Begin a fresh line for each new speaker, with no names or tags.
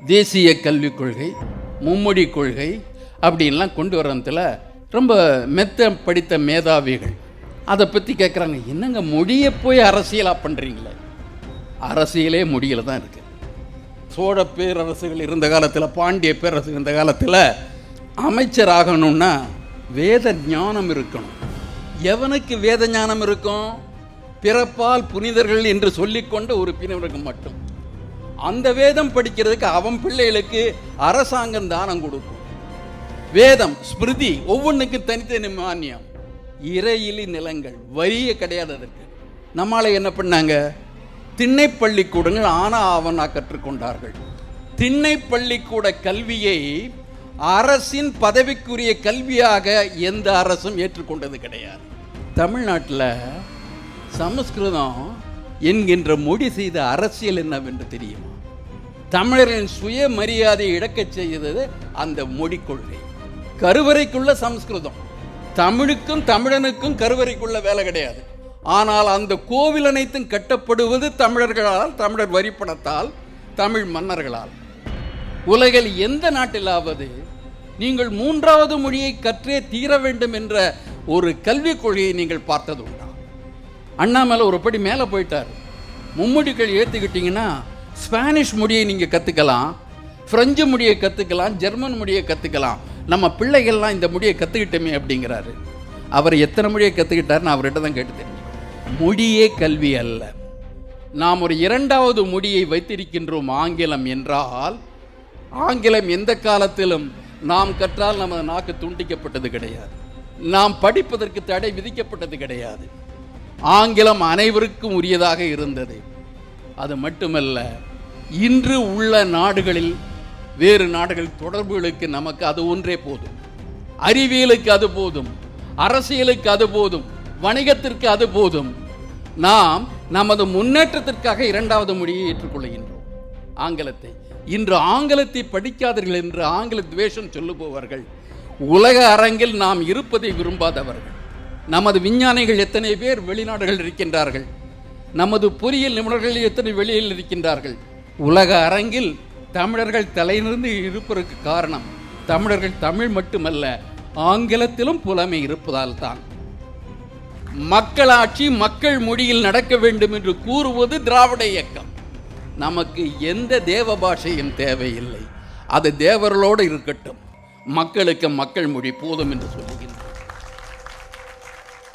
தேசிய கல்விக் கொள்கை, மும்மொழி கொள்கை அப்படின்லாம் கொண்டு வரதுல ரொம்ப படித்த மேதாவிகள் அதை பற்றி கேட்குறாங்க. என்னங்க மொழியை போய் அரசியலாக பண்ணுறீங்களே? அரசியலே மொழியில் தான் இருக்குது. சோழ பேரரசுகள் இருந்த காலத்தில், பாண்டிய பேரரசு இருந்த காலத்தில் அமைச்சர் ஆகணும்னா வேத ஞானம் இருக்கணும். எவனுக்கு வேத ஞானம் இருக்கும்? பிறப்பால் புனிதர்கள் என்று சொல்லிக்கொண்ட ஒரு பிரிவினருக்கு மட்டும். அந்த வேதம் படிக்கிறதுக்கு அவன் பிள்ளைகளுக்கு அரசாங்கம் தானம் கொடுக்கும். வேதம் ஸ்மிருதி ஒவ்வொன்றுக்கு தனித்தனி மானியம். இறையிலி நிலங்கள் வரியே கிடையாது. அதற்கு நம்மளால என்ன பண்ணாங்க? திண்ணை பள்ளிக்கூடங்கள் ஆனா ஆவனா கற்றுக்கொண்டார்கள். திண்ணை பள்ளிக்கூட கல்வியை அரசின் பதவிக்குரிய கல்வியாக எந்த அரசும் ஏற்றுக்கொண்டது கிடையாது. தமிழ்நாட்டில் சமஸ்கிருதம் என்கின்ற மொழி செய்த அரசியல் என்னவென்று தெரியுமா? தமிழரின் சுயமரியாதையை இழக்கச் செய்தது அந்த மொழி கொள்கை. கருவறைக்குள்ள சமஸ்கிருதம். தமிழுக்கும் தமிழனுக்கும் கருவறைக்குள்ள வேலை கிடையாது. ஆனால் அந்த கோவில் அனைத்தும் கட்டப்படுவது தமிழர்களால், தமிழர் வரிப்பணத்தால், தமிழ் மன்னர்களால். உலகில் எந்த நாட்டிலாவது நீங்கள் மூன்றாவது மொழியை கற்றே தீர வேண்டும் என்ற ஒரு கல்விக் கொள்கையை நீங்கள் பார்த்தது உண்டா? அண்ணாமலை ஒரு படி மேலே போயிட்டார். மும்மொழிகள் ஏற்றுக்கிட்டீங்கன்னா ஸ்பானிஷ் மொழியை நீங்கள் கற்றுக்கலாம், ஃப்ரெஞ்சு மொழியை கற்றுக்கலாம், ஜெர்மன் மொழியை கற்றுக்கலாம். நம்ம பிள்ளைகள்லாம் இந்த மொழியை கற்றுக்கிட்டோமே அப்படிங்கிறாரு. அவர் எத்தனை மொழியை கற்றுக்கிட்டாருன்னு அவர்கிட்ட தான் கேட்டு தெரியும். மொழியே கல்வி அல்ல. நாம் ஒரு இரண்டாவது மொழியை வைத்திருக்கின்றோம், ஆங்கிலம் என்றால். ஆங்கிலம் எந்த காலத்திலும் நாம் கற்றால் நமது நாக்கு துண்டிக்கப்பட்டது கிடையாது. நாம் படிப்பதற்கு தடை விதிக்கப்பட்டது கிடையாது. ஆங்கிலம் அனைவருக்கும் உரியதாக இருந்தது. அது மட்டுமல்ல, இன்று உள்ள நாடுகளில் வேறு நாடுகள் தொடர்புகளுக்கு நமக்கு அது ஒன்றே போதும். அறிவியலுக்கு அது போதும், அரசியலுக்கு அது போதும், வணிகத்திற்கு அது போதும். நாம் நமது முன்னேற்றத்திற்காக இரண்டாவது மொழியை ஏற்றுக்கொள்கின்றோம், ஆங்கிலத்தை. இன்று ஆங்கிலத்தை படிக்காதீர்கள் என்று ஆங்கில துவேஷம் சொல்லுபவர்கள் உலக அரங்கில் நாம் இருப்பதை விரும்பாதவர்கள். நமது விஞ்ஞானிகள் எத்தனை பேர் வெளிநாடுகள் இருக்கின்றார்கள், நமது பொறியியல் நிபுணர்கள் எத்தனை வெளியில் இருக்கின்றார்கள். உலக அரங்கில் தமிழர்கள் தலைநிமிர்ந்து இருப்பதற்கு காரணம் தமிழர்கள் தமிழ் மட்டுமல்ல, ஆங்கிலத்திலும் புலமை இருப்பதால் தான். மக்களாட்சி மக்கள் மொழியில் நடக்க வேண்டும் என்று கூறுவது திராவிட இயக்கம். நமக்கு எந்த தேவ பாஷையும் தேவையில்லை, அது தேவர்களோடு இருக்கட்டும், மக்களுக்கு மக்கள் மொழி போதும் என்று சொல்லுகின்றனர்.